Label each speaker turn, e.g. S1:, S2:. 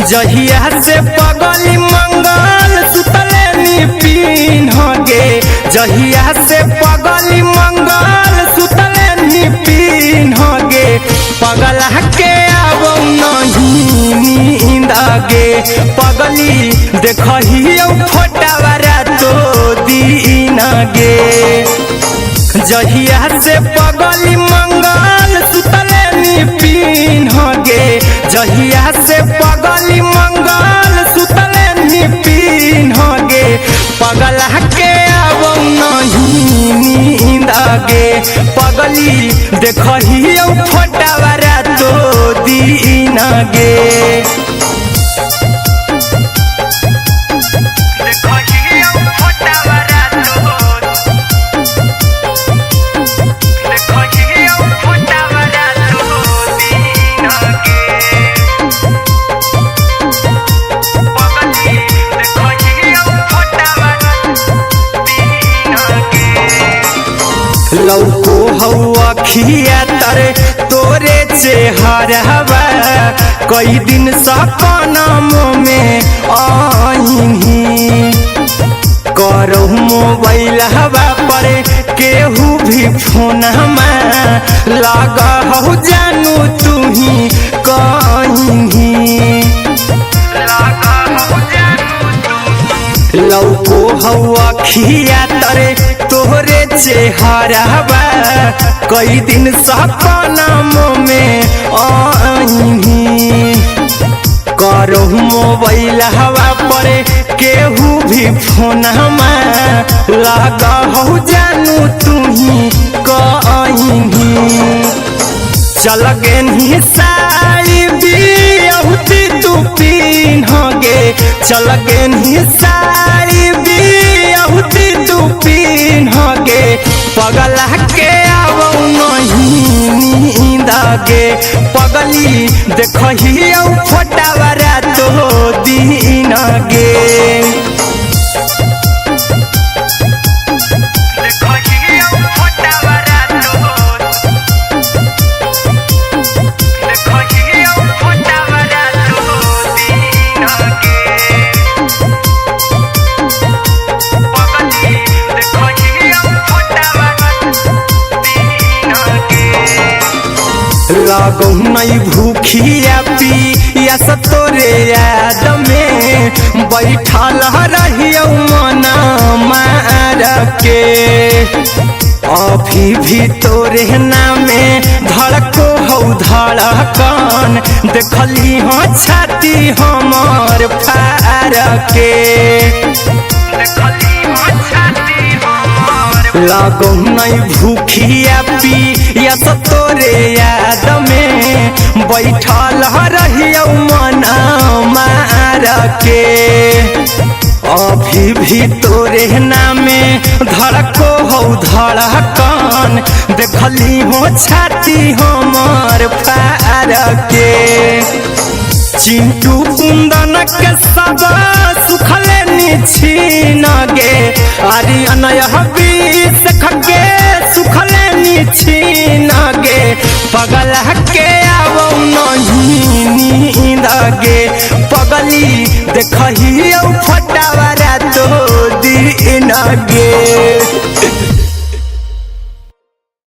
S1: जहिया से पगली मंगल सुतले निपिन गे, जहिया से पगली मंगल सुतले निपिन गे, पगला के आवो नहीं नींद गे, पगली देखहियो फोटावा रातो दिन गे। जहिया से पगली मंगल सुतले निपिन गे, जहिया से पगली मंगल सुतले निपिन गे, पगला के आवो नहीं नींद गे, पगली देखहियो फोटावा रातो दिन गे। लौको हवा खिया तरे तोरे चेहरवा, कई दिन सपनम में आईनी, करो मोबाइल हवा पर केहू भी फोन लगा हो जानू तुही कहीं, लौको हवा खिया तरे तोहरे चेहरवा, कई दिन सपनम में आईनी, करो मोबाइल हवा पर केहू भी फोन लगा हो जानू तुही कहीं। चल गेनी साड़ी बियहुती तू पीन गे, चल गेनी साड़ी बियहुती तू पीन गे, पगला के आवो नहीं नींद गे, पगली देखहियो फोटावा रातो दिन गे। लागो नहीं भूखिया पिया तोरे याद में, बैठल रहियो मना मार के, अभी भी तोरे नामे धड़को हो धड़कन, देखली हो छाती हमर फार के, लागो नहीं भूखिया पिया तोरे याद में, बैठल रहियो मना मार के, अभी भी तोरे नामे धड़को हो धड़कन, देखली हो छाती हमर फार के। चिंटू कुंदन के सब सुखले निछीन गे, आर्यन हबीस खके सुखले निछीन गे, पगला के आवो नहीं नींद गे, पगली देखहियो फोटावा रातो दिन गे।